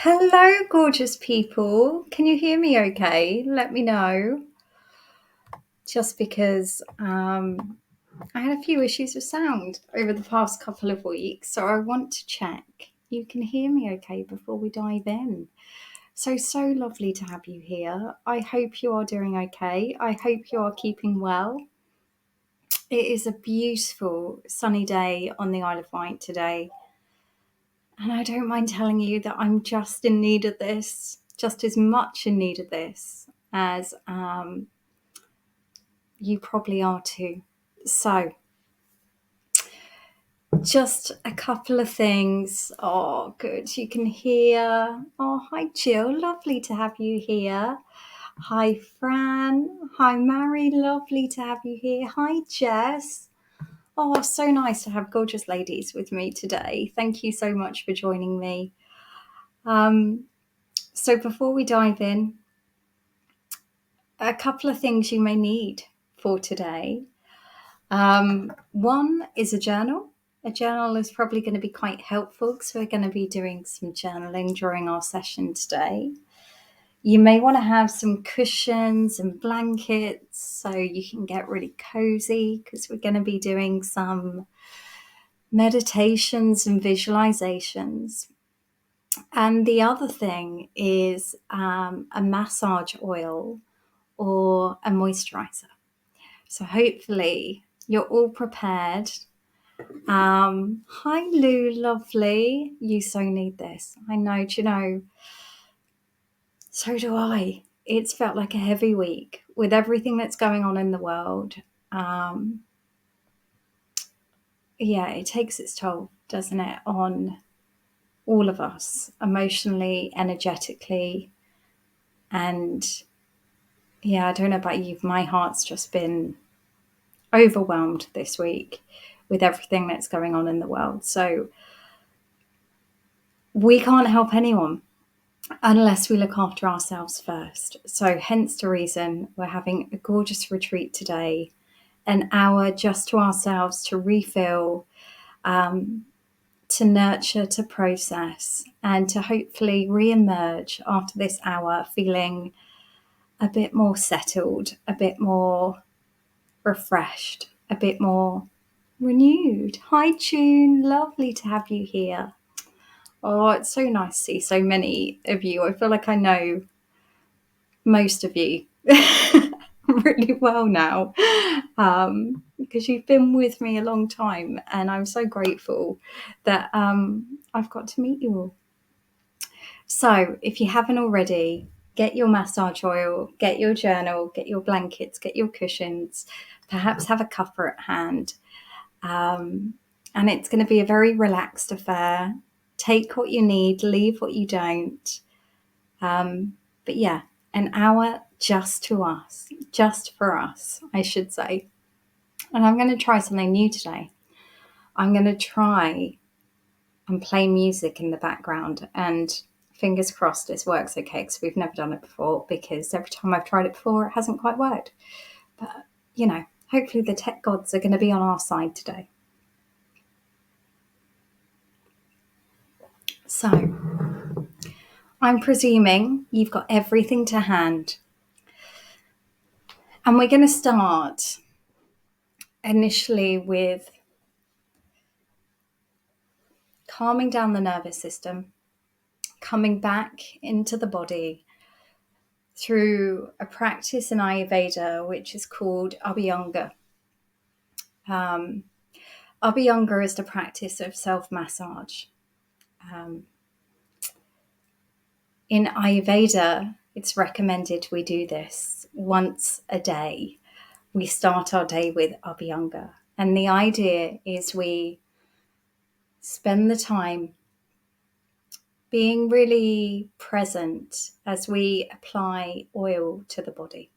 Hello, gorgeous people. Can you hear me okay? Let me know. Just because I had a few issues with sound over the past couple of weeks, so I want to check you can hear me okay before we dive in. So lovely to have you here. I hope you are doing okay. I hope you are keeping well. It is a beautiful sunny day on the Isle of Wight today. And I don't mind telling you that I'm just in need of this, just as much in need of this as you probably are too. So, just a couple of things. Oh, good. You can hear. Oh, hi, Jill. Lovely to have you here. Hi, Fran. Hi, Mary. Lovely to have you here. Hi, Jess. Oh, so nice to have gorgeous ladies with me today. Thank you so much for joining me. So before we dive in, a couple of things you may need for today. One is a journal. A journal is probably going to be quite helpful because we're going to be doing some journaling during our session today. You may want to have some cushions and blankets so you can get really cozy because we're going to be doing some meditations and visualizations. And the other thing is a massage oil or a moisturizer. So hopefully you're all prepared. Hi Lou, lovely. You so need this. I know, do you know, so do I. It's felt like a heavy week with everything that's going on in the world. Um, yeah, it takes its toll, doesn't it, on all of us, emotionally, energetically. And yeah, I don't know about you, my heart's just been overwhelmed this week with everything that's going on in the world. So we can't help anyone unless we look after ourselves first. So, hence the reason we're having a gorgeous retreat today, an hour just to ourselves to refill, to nurture, to process, and to hopefully re emerge after this hour feeling a bit more settled, a bit more refreshed, a bit more renewed. Hi, June. Lovely to have you here. Oh, it's so nice to see so many of you. I feel like I know most of you really well now, because you've been with me a long time, and I'm so grateful that I've got to meet you all. So, if you haven't already, get your massage oil, get your journal, get your blankets, get your cushions, perhaps have a cuppa at hand. And it's going to be a very relaxed affair. Take what you need, leave what you don't. But yeah, an hour just to us, just for us, I should say. And I'm going to try something new today. I'm going to try and play music in the background, and fingers crossed this works okay, because we've never done it before, because every time I've tried it before, it hasn't quite worked. But, you know, hopefully the tech gods are going to be on our side today. So, I'm presuming you've got everything to hand. And we're going to start initially with calming down the nervous system, coming back into the body through a practice in Ayurveda, which is called Abhyanga. Um, Abhyanga is the practice of self-massage. Um, in Ayurveda, it's recommended we do this once a day. We start our day with Abhyanga. And the idea is we spend the time being really present as we apply oil to the body.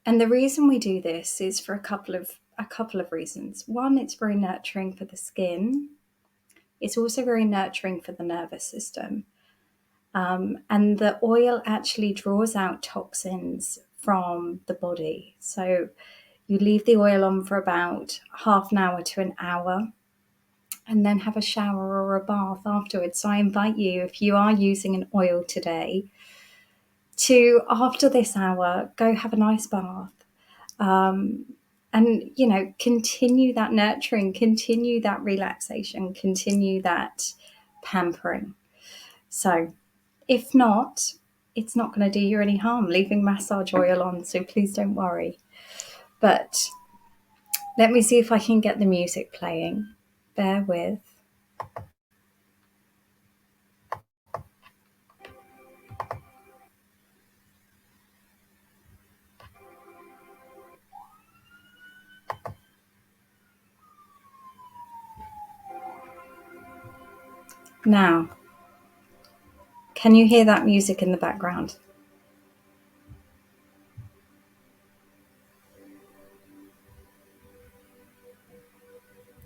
And the reason we do this is for a couple of reasons. One, it's very nurturing for the skin. It's also very nurturing for the nervous system. And the oil actually draws out toxins from the body. So you leave the oil on for about half an hour to an hour, and then have a shower or a bath afterwards. So I invite you, if you are using an oil today, to, after this hour, go have a nice bath. And, you know, continue that nurturing, continue that relaxation, continue that pampering. So if not, it's not going to do you any harm leaving massage oil on, so please don't worry. But let me see if I can get the music playing. Bear with. Now, can you hear that music in the background?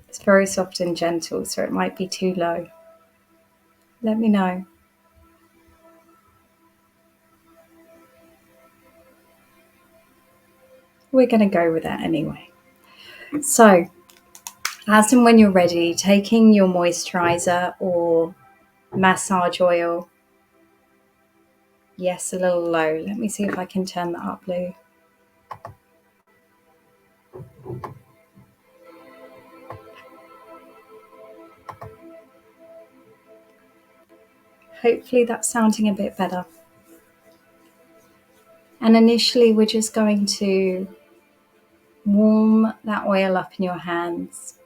It's very soft and gentle, so it might be too low. Let me know. We're going to go with that anyway. So, as and when you're ready, taking your moisturizer or massage oil. Yes, a little low. Let me see if I can turn that up, Lou. Hopefully that's sounding a bit better. And initially, we're just going to warm that oil up in your hands,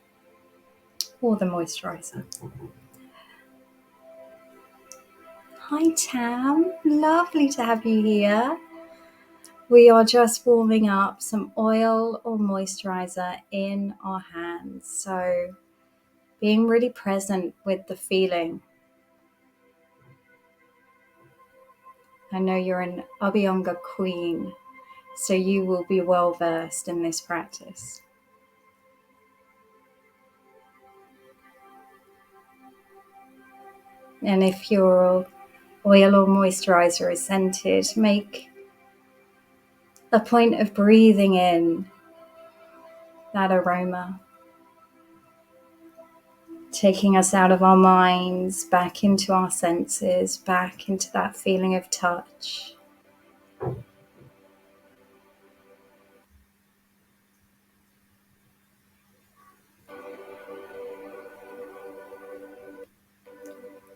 or the moisturizer. Hi Tam, lovely to have you here. We are just warming up some oil or moisturizer in our hands. So being really present with the feeling. I know you're an Abhyanga queen, so you will be well versed in this practice. And if your oil or moisturizer is scented, make a point of breathing in that aroma, taking us out of our minds, back into our senses, back into that feeling of touch.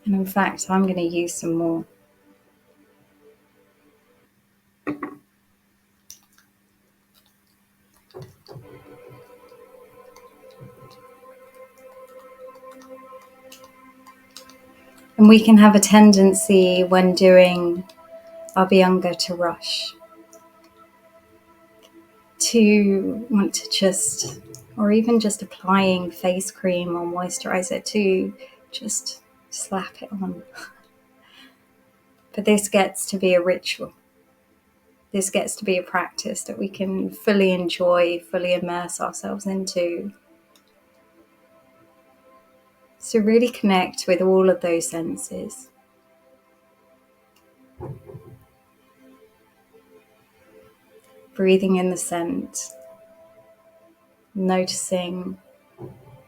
And in fact, I'm going to use some more. And we can have a tendency when doing Abhyanga to rush, to want to just, or even just applying face cream or moisturizer, to just slap it on. But this gets to be a ritual. This gets to be a practice that we can fully enjoy, fully immerse ourselves into. So really connect with all of those senses. Breathing in the scent, noticing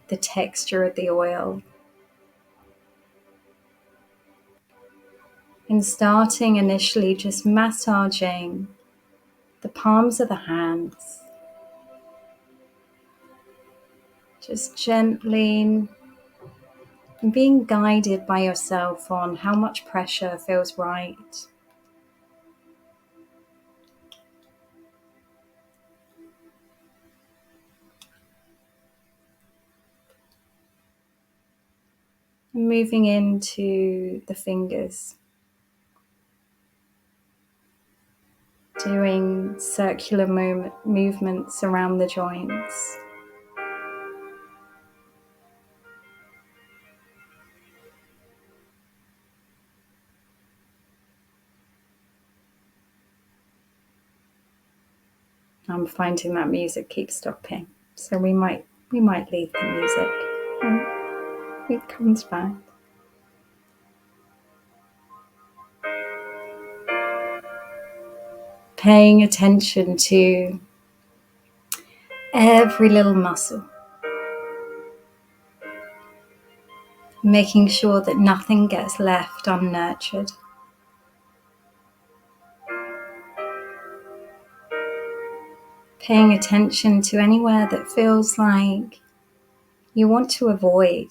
the texture of the oil, and starting initially just massaging the palms of the hands, just gently, and being guided by yourself on how much pressure feels right. And moving into the fingers, doing circular movements around the joints. I'm finding that music keeps stopping, so we might leave the music. It comes back. Paying attention to every little muscle, making sure that nothing gets left unnurtured. Paying attention to anywhere that feels like you want to avoid.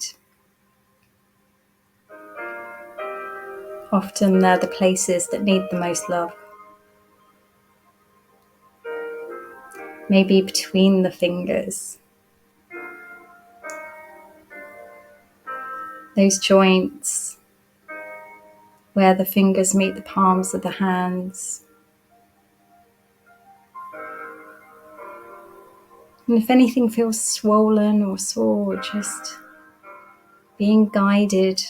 Often they're the places that need the most love. Maybe between the fingers. Those joints where the fingers meet the palms of the hands. And if anything feels swollen or sore, just being guided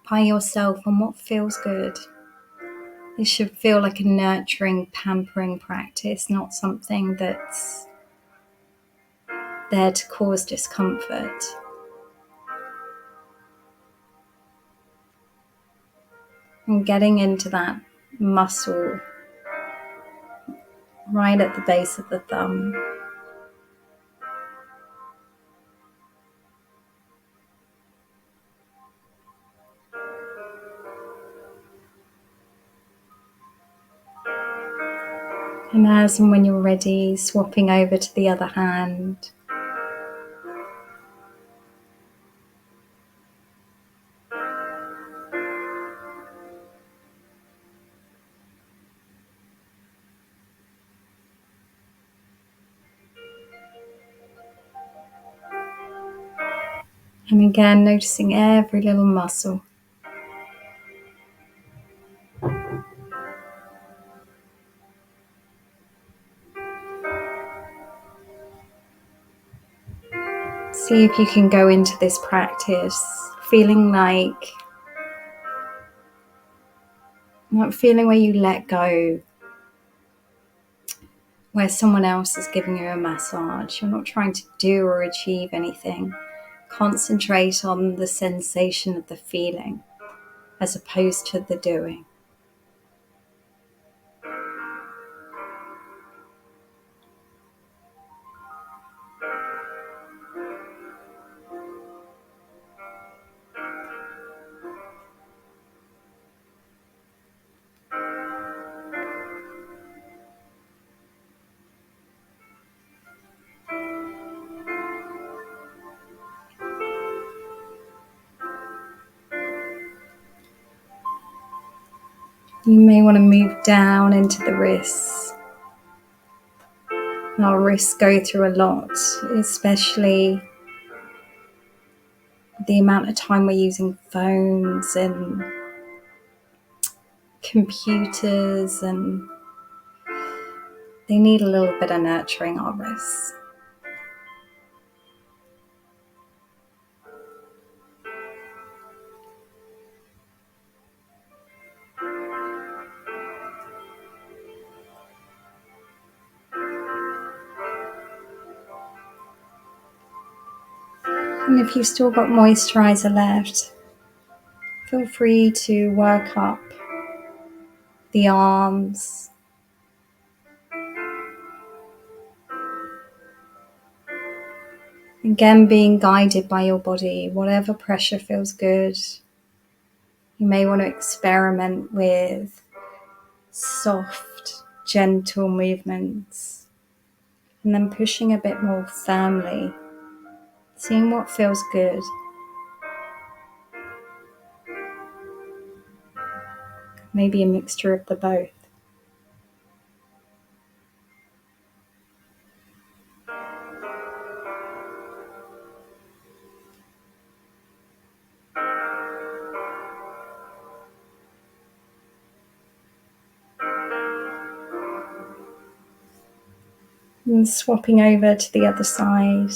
by yourself on what feels good. This should feel like a nurturing, pampering practice, not something that's there to cause discomfort. And getting into that muscle right at the base of the thumb. And as and when you're ready, swapping over to the other hand. And again, noticing every little muscle. See if you can go into this practice feeling like that feeling where you let go, where someone else is giving you a massage. You're not trying to do or achieve anything. Concentrate on the sensation of the feeling as opposed to the doing. You may want to move down into the wrists. Our wrists go through a lot, especially the amount of time we're using phones and computers, and they need a little bit of nurturing, our wrists. And if you've still got moisturizer left, feel free to work up the arms. Again, being guided by your body, whatever pressure feels good. You may want to experiment with soft, gentle movements, and then pushing a bit more firmly, seeing what feels good. Maybe a mixture of the both. And swapping over to the other side.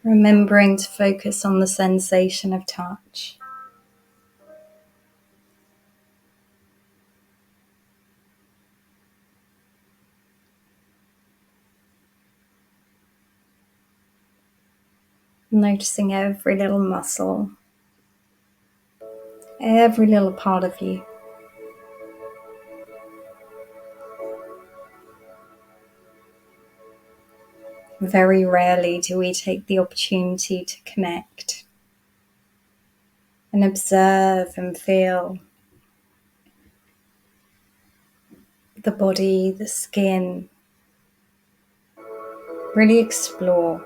Remembering to focus on the sensation of touch. Noticing every little muscle, every little part of you. Very rarely do we take the opportunity to connect and observe and feel the body, the skin. Really explore.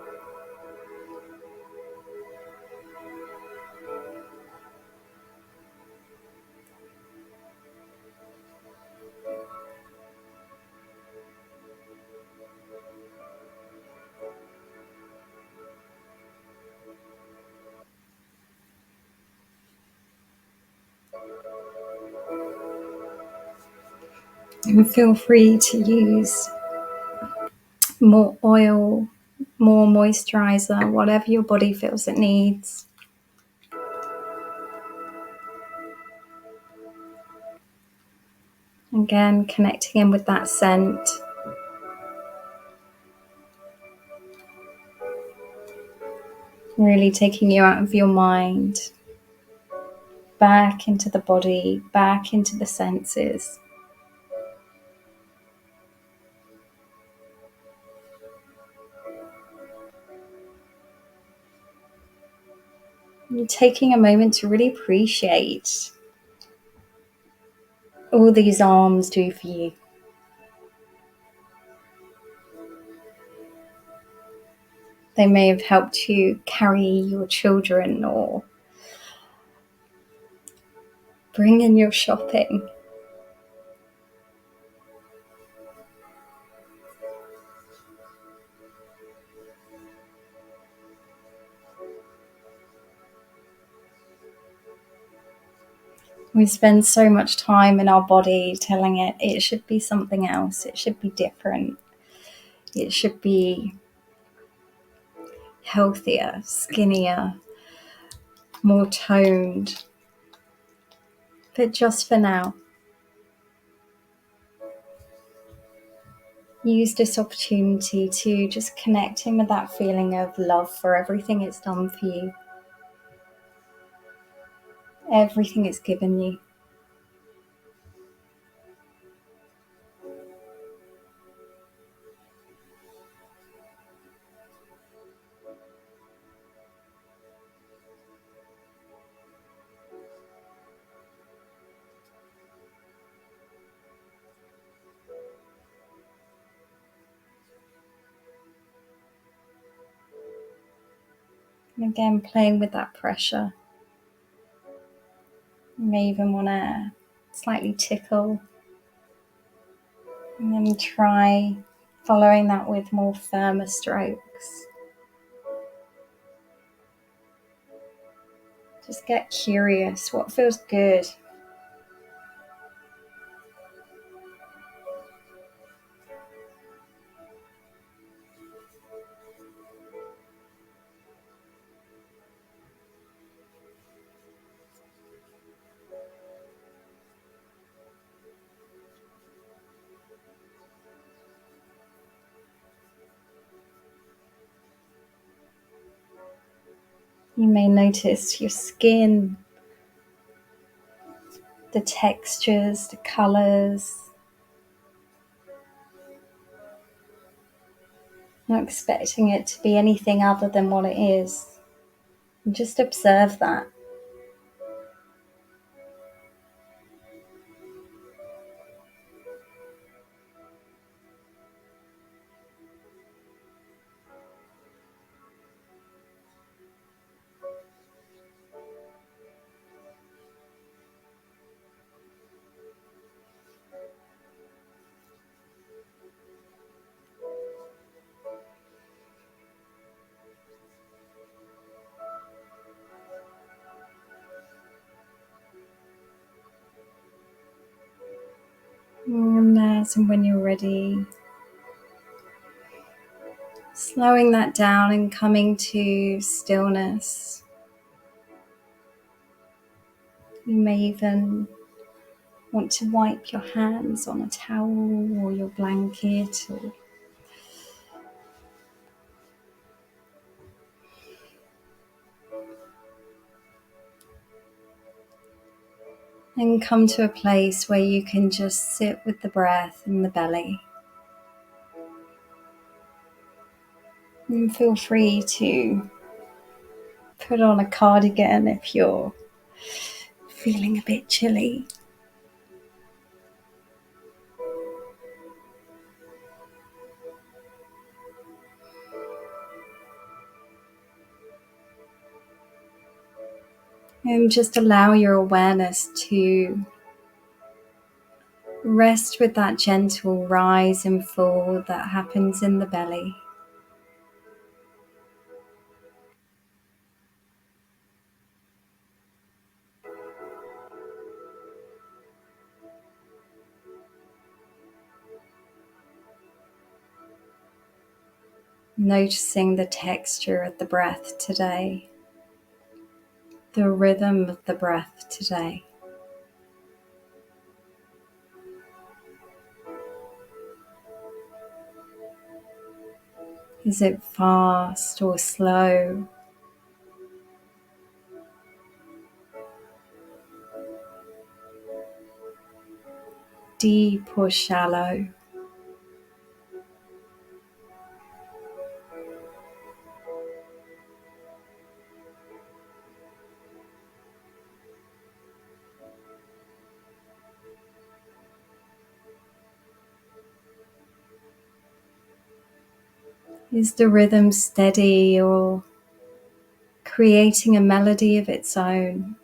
And feel free to use more oil, more moisturizer, whatever your body feels it needs. Again, connecting in with that scent. Really taking you out of your mind, back into the body, back into the senses. You're taking a moment to really appreciate all these arms do for you. They may have helped you carry your children or Bring in your shopping. We spend so much time in our body telling it should be something else, it should be different, it should be healthier, skinnier, more toned. But just for now, use this opportunity to just connect in with that feeling of love for everything it's done for you, everything it's given you. And again, playing with that pressure. You may even want to slightly tickle, and then try following that with more firmer strokes. Just get curious. What feels good? You may notice your skin, the textures, the colors. Not expecting it to be anything other than what it is. And just observe that. And as and when you're ready, slowing that down and coming to stillness. You may even want to wipe your hands on a towel or your blanket, and come to a place where you can just sit with the breath in the belly. And feel free to put on a cardigan if you're feeling a bit chilly. And just allow your awareness to rest with that gentle rise and fall that happens in the belly. Noticing the texture of the breath today, the rhythm of the breath today. Is it fast or slow? Deep or shallow? Is the rhythm steady or creating a melody of its own?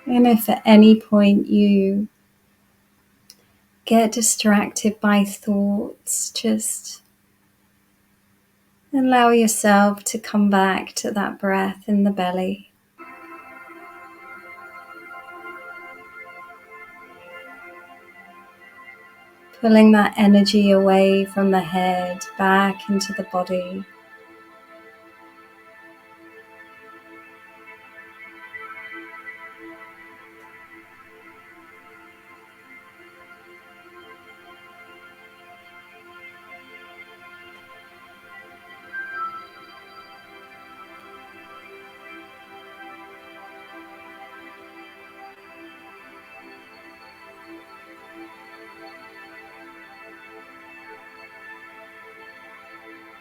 And if at any point you get distracted by thoughts, just allow yourself to come back to that breath in the belly. Pulling that energy away from the head, back into the body.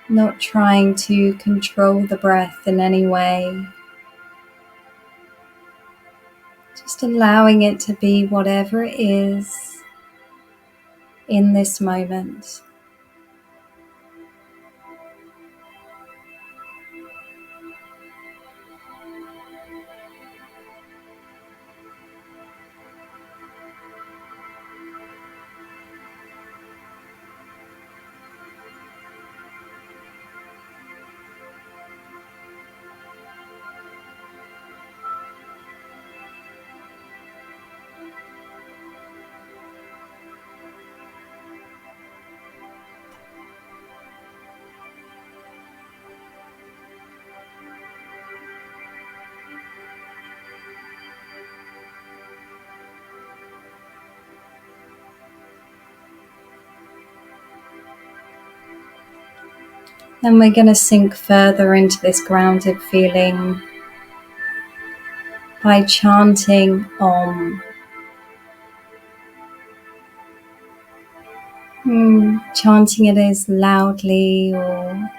Not trying to control the breath in any way. Just allowing it to be whatever it is in this moment. Then we're going to sink further into this grounded feeling by chanting Om. Chanting it as loudly or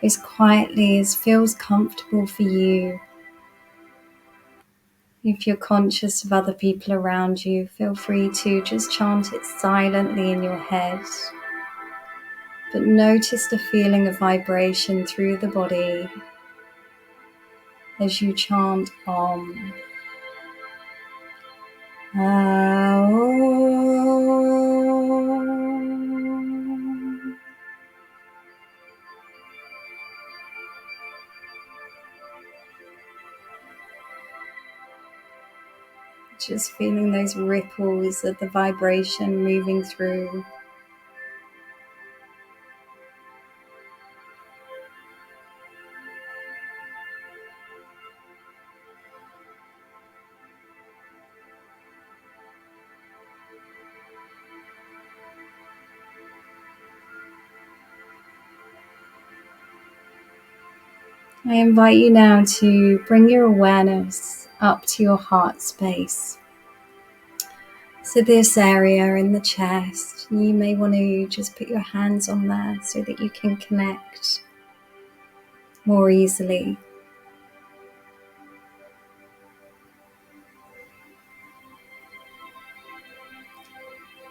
as quietly as feels comfortable for you. If you're conscious of other people around you, feel free to just chant it silently in your head. But notice the feeling of vibration through the body as you chant Om. Om. Just feeling those ripples of the vibration moving through. I invite you now to bring your awareness up to your heart space. So this area in the chest, you may want to just put your hands on there so that you can connect more easily.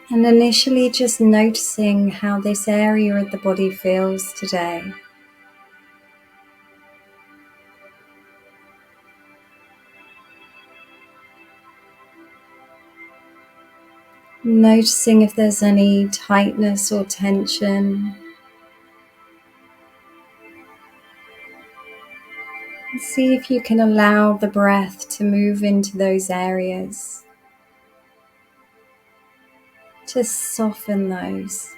And initially just noticing how this area of the body feels today. Noticing if there's any tightness or tension. And see if you can allow the breath to move into those areas. Just soften those.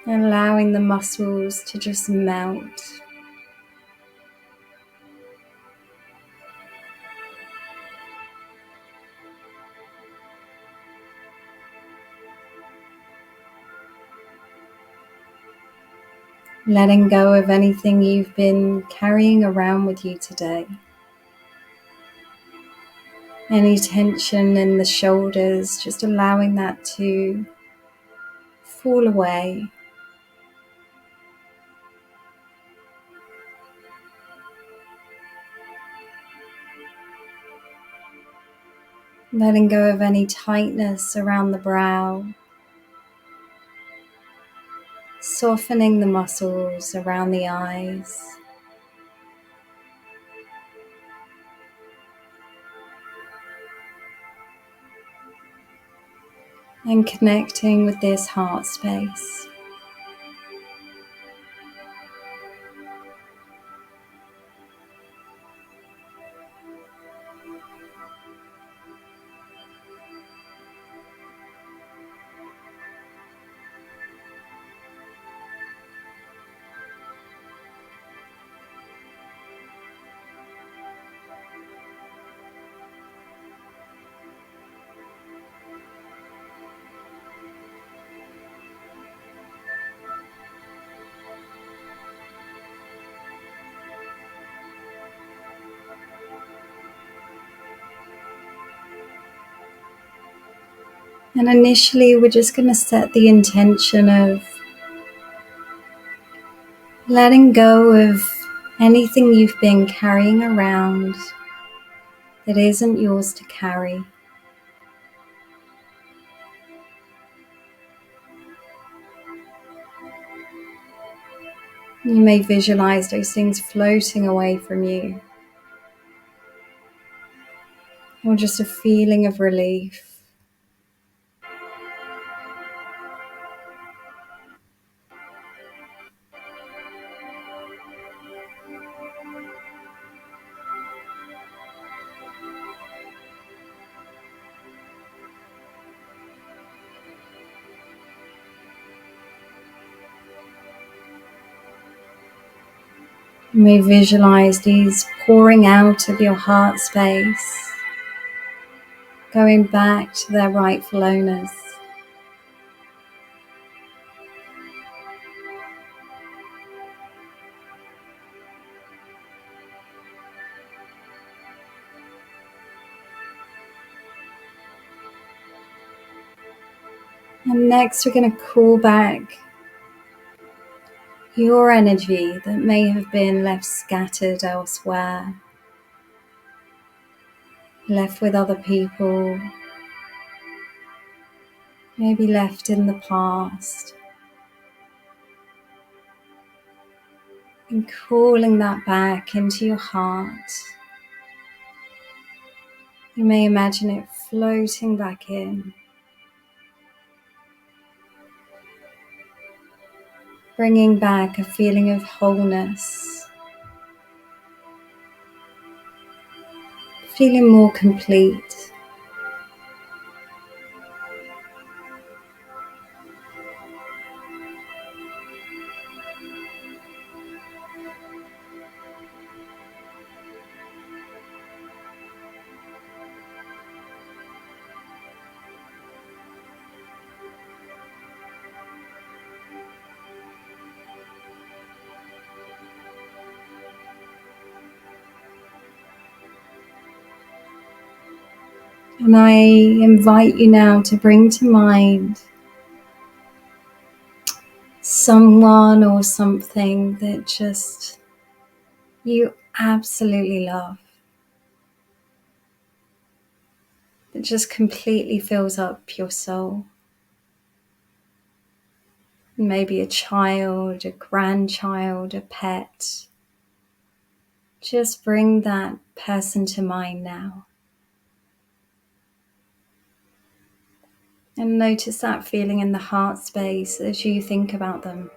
Allowing the muscles to just melt. Letting go of anything you've been carrying around with you today. Any tension in the shoulders, just allowing that to fall away. Letting go of any tightness around the brow. Softening the muscles around the eyes. and connecting with this heart space. And initially, we're just going to set the intention of letting go of anything you've been carrying around that isn't yours to carry. You may visualize those things floating away from you, or just a feeling of relief. You may visualize these pouring out of your heart space, going back to their rightful owners. And next, we're going to call back your energy that may have been left scattered elsewhere, left with other people, maybe left in the past, and calling that back into your heart. You may imagine it floating back in, bringing back a feeling of wholeness, feeling more complete. And I invite you now to bring to mind someone or something that just you absolutely love, that just completely fills up your soul. Maybe a child, a grandchild, a pet. Just bring that person to mind now. And notice that feeling in the heart space as you think about them.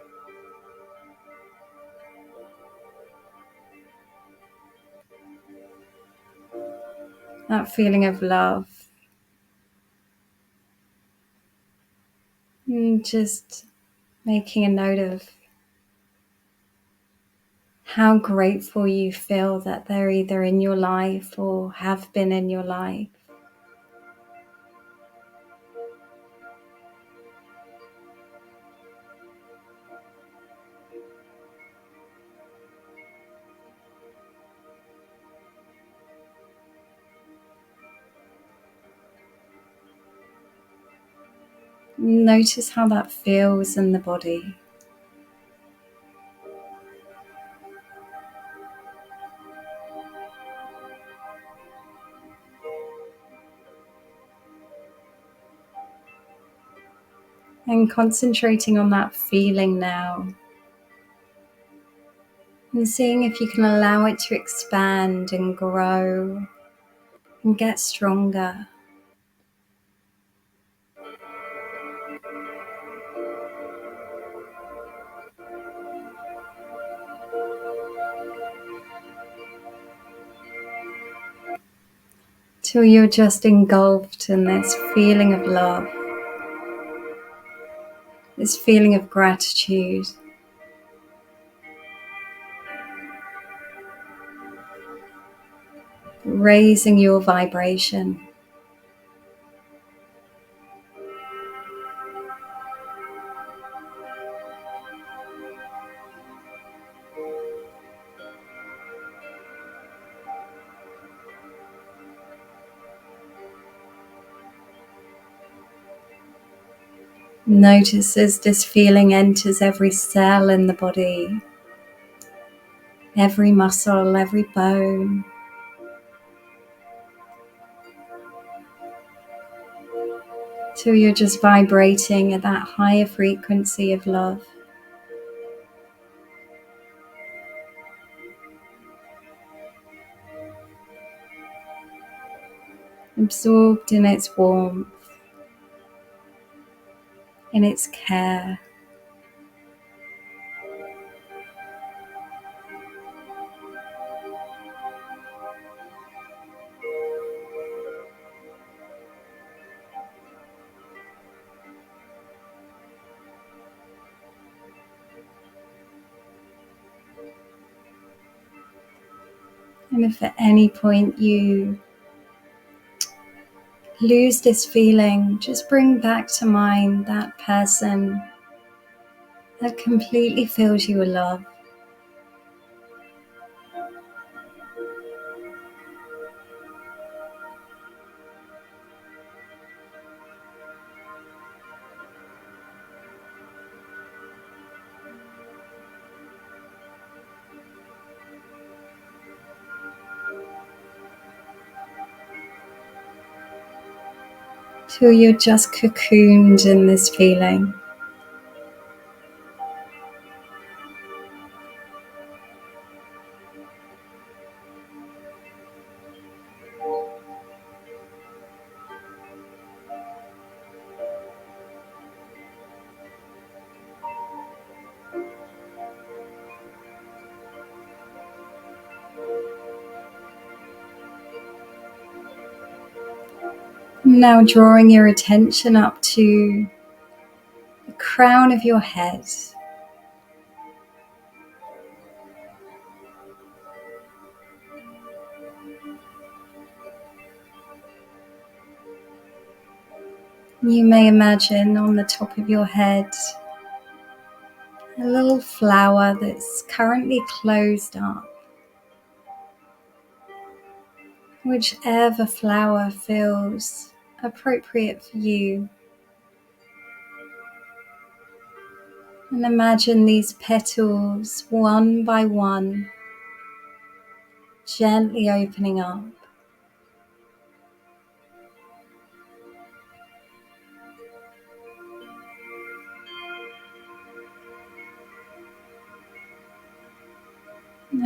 That feeling of love. And just making a note of how grateful you feel that they're either in your life or have been in your life. Notice how that feels in the body. And concentrating on that feeling now. And seeing if you can allow it to expand and grow and get stronger. till you're just engulfed in this feeling of love, this feeling of gratitude. Raising your vibration. Notice as this feeling enters every cell in the body, every muscle, every bone. Till you're just vibrating at that higher frequency of love. Absorbed in its warmth, in its care. And if at any point you lose this feeling, just bring back to mind that person that completely fills you with love. Till you're just cocooned in this feeling. Now drawing your attention up to the crown of your head. You may imagine on the top of your head a little flower that's currently closed up. Whichever flower feels appropriate for you. And imagine these petals, one by one, gently opening up.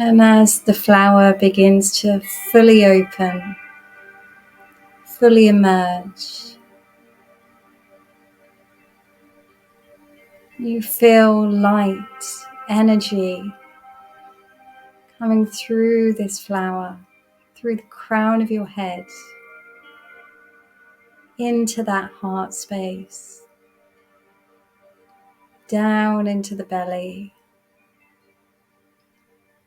And as the flower begins to fully open, fully emerge, you feel light, energy coming through this flower, through the crown of your head, into that heart space, down into the belly,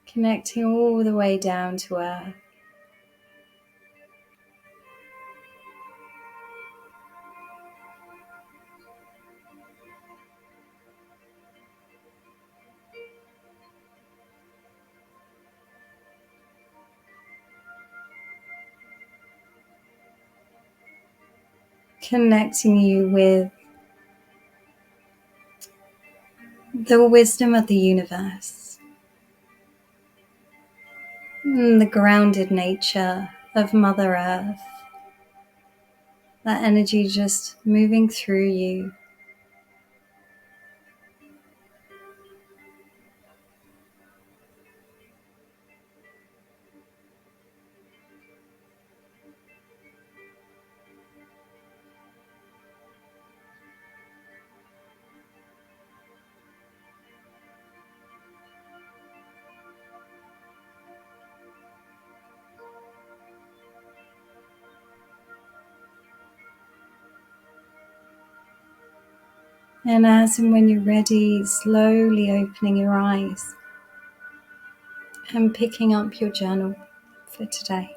connecting all the way down to earth. Connecting you with the wisdom of the universe, and the grounded nature of Mother Earth, that energy just moving through you. And as and when you're ready, slowly opening your eyes and picking up your journal for today.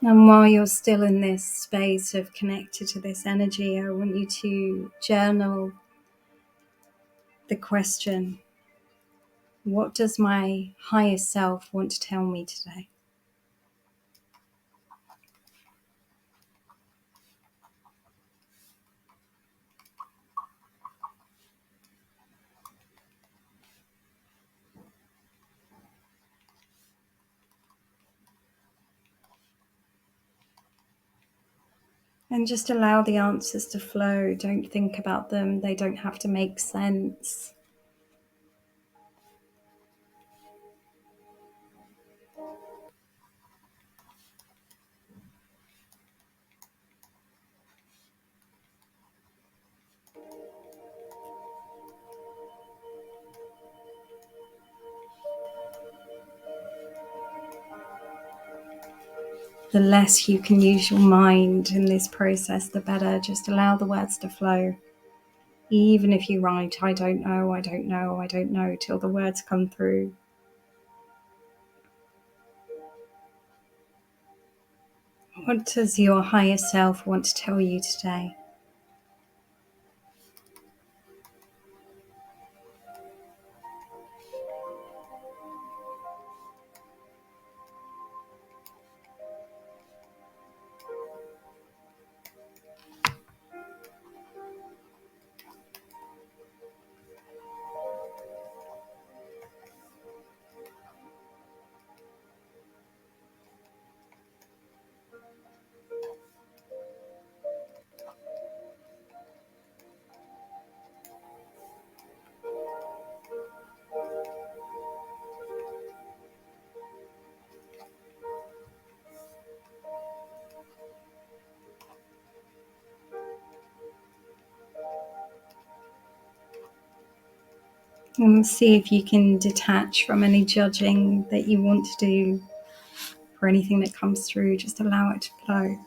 And while you're still in this space of connected to this energy, I want you to journal the question, what does my higher self want to tell me today? And just allow the answers to flow. Don't think about them. They don't have to make sense. The less you can use your mind in this process, the better. Just allow the words to flow. Even if you write, I don't know, I don't know, I don't know, till the words come through. What does your higher self want to tell you today? And see if you can detach from any judging that you want to do for anything that comes through. Just allow it to flow.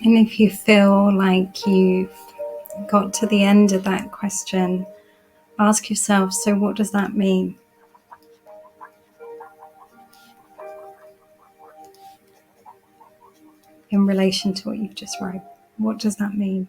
And if you feel like you've got to the end of that question, ask yourself, so what does that mean in relation to what you've just wrote? What does that mean?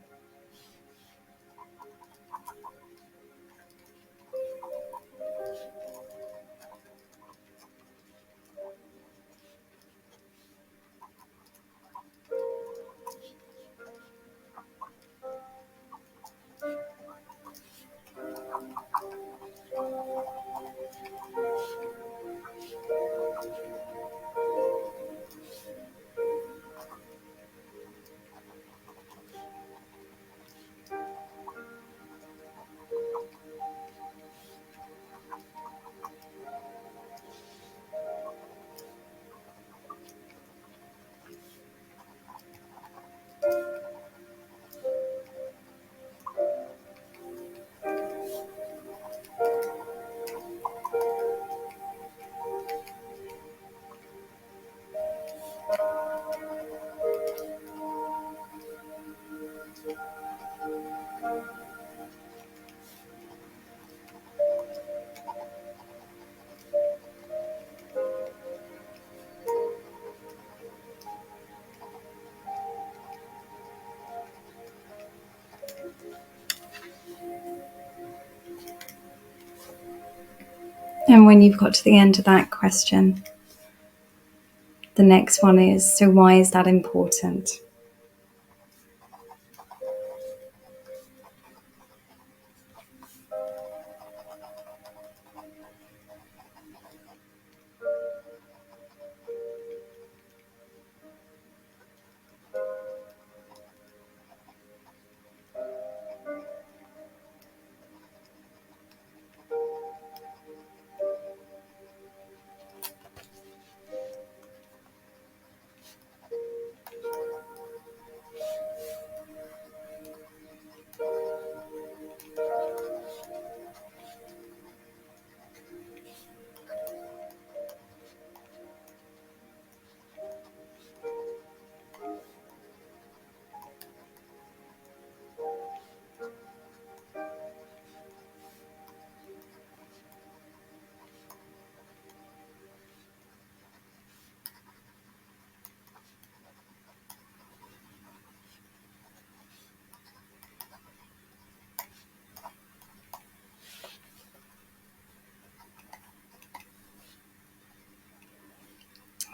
And when you've got to the end of that question, the next one is, so why is that important?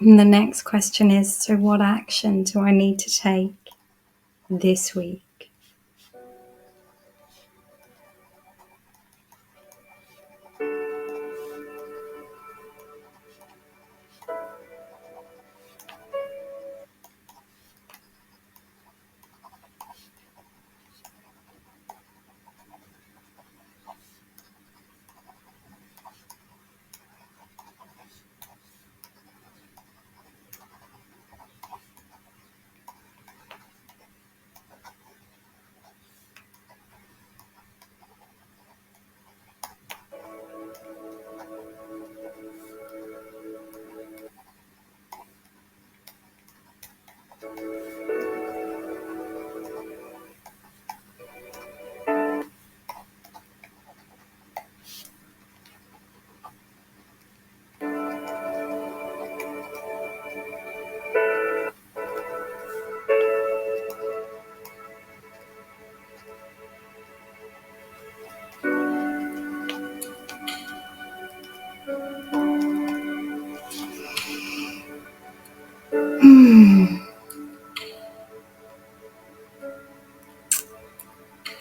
And the next question is, so what action do I need to take this week?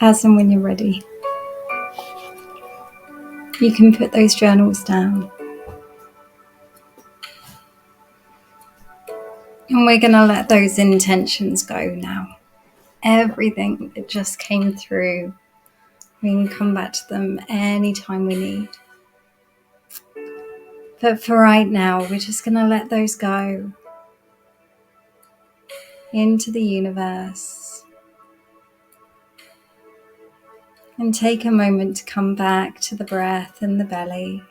As and when you're ready, you can put those journals down. And we're going to let those intentions go now. Everything that just came through, we can come back to them anytime we need. But for right now, we're just going to let those go into the universe and take a moment to come back to the breath and the belly.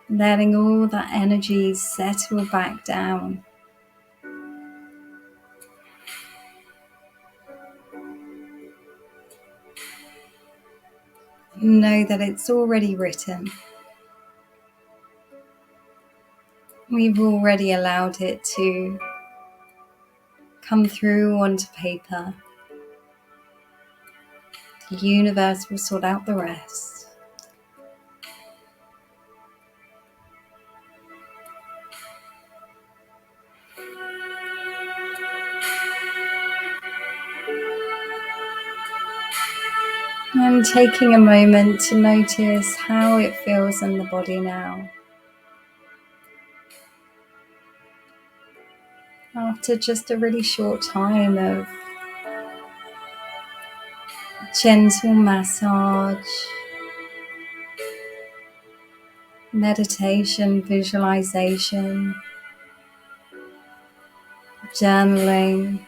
Letting all that energy settle back down. Know that it's already written. We've already allowed it to come through onto paper. The universe will sort out the rest. And taking a moment to notice how it feels in the body now. After just a really short time of gentle massage, meditation, visualization, journaling,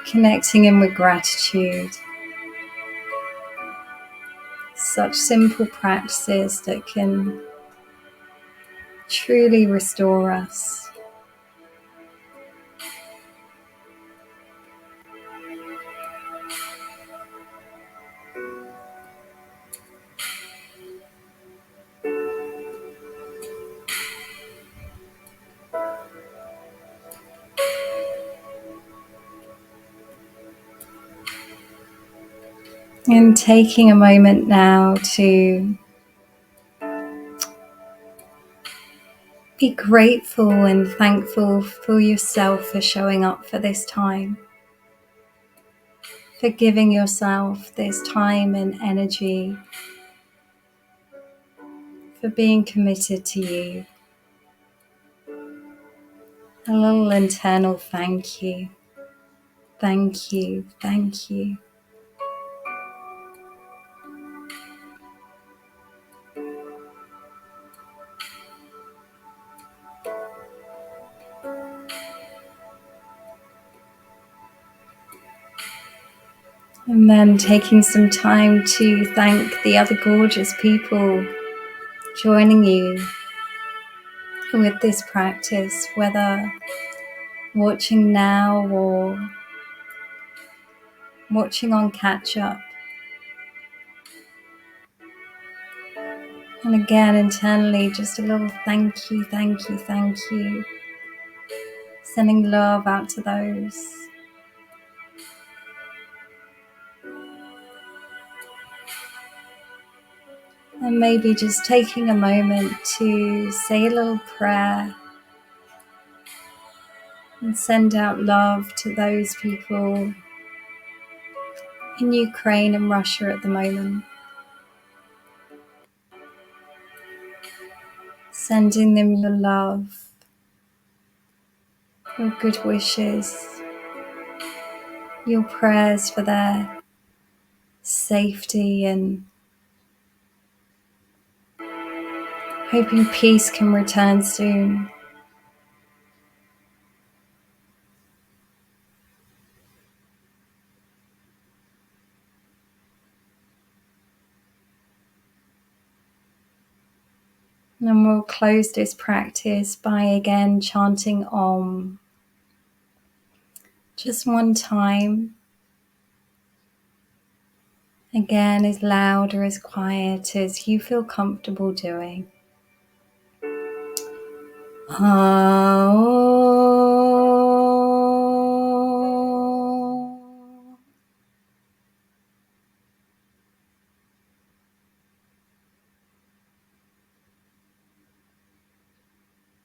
connecting in with gratitude. Such simple practices that can truly restore us. And taking a moment now to be grateful and thankful for yourself for showing up for this time, for giving yourself this time and energy, for being committed to you. A little internal thank you, thank you, thank you. And then taking some time to thank the other gorgeous people joining you with this practice, whether watching now or watching on catch up. And again, internally, just a little thank you, thank you, thank you. Sending love out to those. And maybe just taking a moment to say a little prayer and send out love to those people in Ukraine and Russia at the moment. Sending them your love, your good wishes, your prayers for their safety, and hoping peace can return soon. And we'll close this practice by again chanting Om. Just one time. Again, as loud or as quiet as you feel comfortable doing.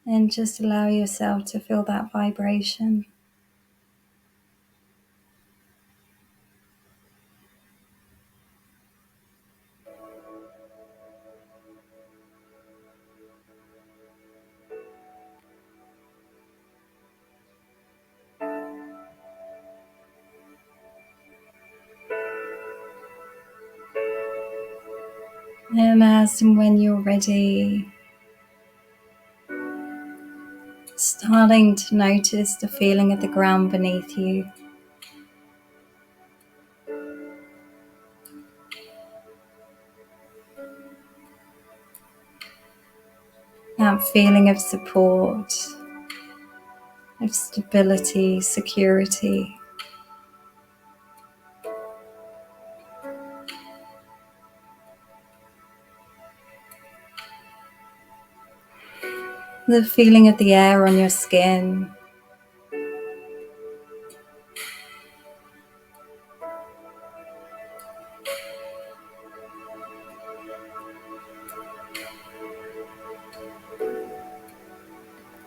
And just allow yourself to feel that vibration. And as and when you're ready, starting to notice the feeling of the ground beneath you. That feeling of support, of stability, security. The feeling of the air on your skin.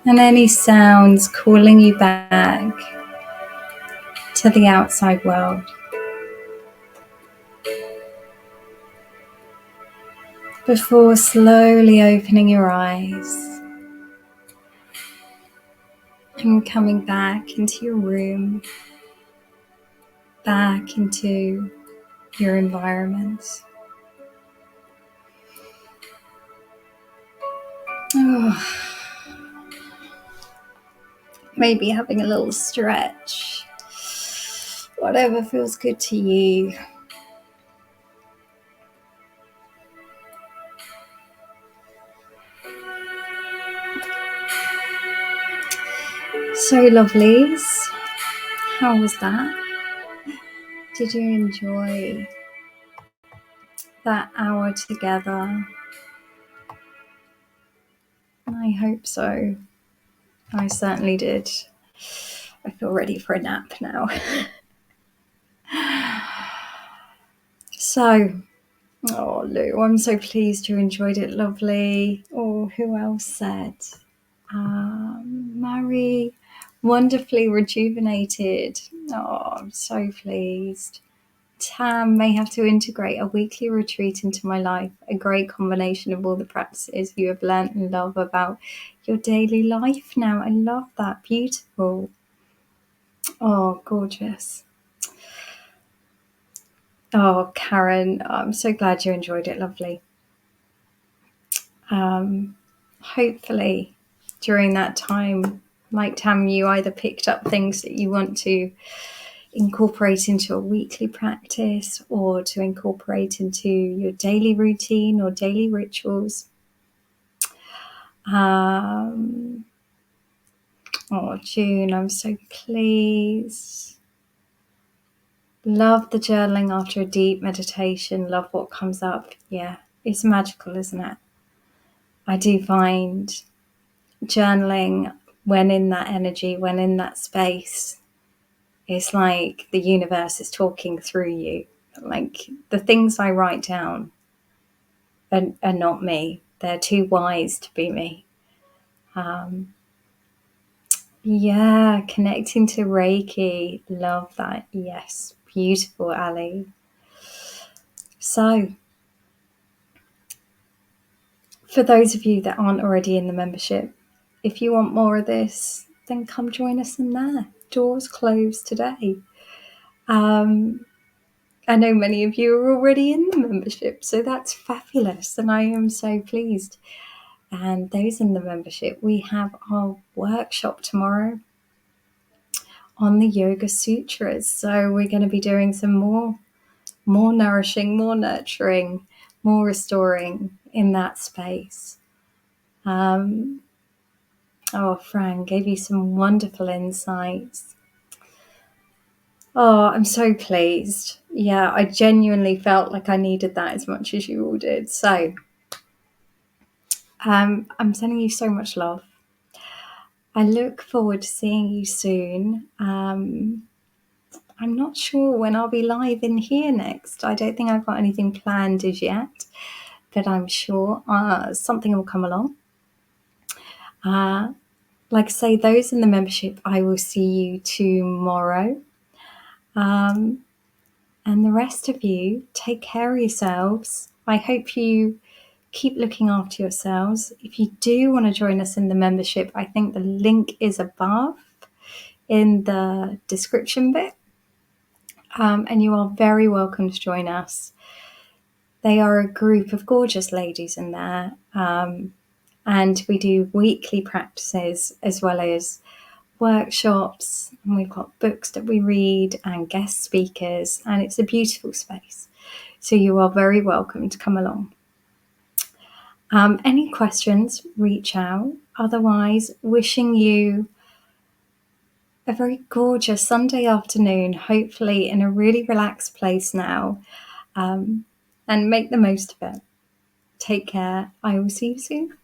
And any sounds calling you back to the outside world. Before slowly opening your eyes and coming back into your room, back into your environment. Oh, maybe having a little stretch, whatever feels good to you. So lovelies, how was that? Did you enjoy that hour together? I hope so. I certainly did. I feel ready for a nap now. So, oh, Lou, I'm so pleased you enjoyed it. Lovely. Oh, who else said? Murray, wonderfully rejuvenated. Oh, I'm so pleased. Tam may have to integrate a weekly retreat into my life, a great combination of all the practices you have learnt and love about your daily life now. I love that. Beautiful. Oh, gorgeous. Oh, Karen, I'm so glad you enjoyed it. Lovely. Hopefully, during that time, like Tam, you either picked up things that you want to incorporate into a weekly practice or to incorporate into your daily routine or daily rituals. Oh, June, I'm so pleased. Love the journaling after a deep meditation. Love what comes up. Yeah, it's magical, isn't it? I do find journaling when in that energy, when in that space, it's like the universe is talking through you. Like the things I write down are not me. They're too wise to be me. Yeah, connecting to Reiki. Love that. Yes. Beautiful, Ali. So, for those of you that aren't already in the membership, if you want more of this, then come join us in there. Doors close today. I know many of you are already in the membership, so that's fabulous, and I am so pleased. And those in the membership, we have our workshop tomorrow on the Yoga Sutras. So we're going to be doing some more nourishing, more nurturing, more restoring in that space. Fran gave you some wonderful insights. Oh, I'm so pleased. Yeah, I genuinely felt like I needed that as much as you all did. So I'm sending you so much love. I look forward to seeing you soon. I'm not sure when I'll be live in here next. I don't think I've got anything planned as yet, but I'm sure something will come along. Like I say, those in the membership, I will see you tomorrow. And the rest of you, take care of yourselves. I hope you keep looking after yourselves. If you do want to join us in the membership, I think the link is above in the description bit. And you are very welcome to join us. They are a group of gorgeous ladies in there. And we do weekly practices as well as workshops. And we've got books that we read and guest speakers. And it's a beautiful space. So you are very welcome to come along. Any questions, reach out. Otherwise, wishing you a very gorgeous Sunday afternoon, hopefully in a really relaxed place now, and make the most of it. Take care. I will see you soon.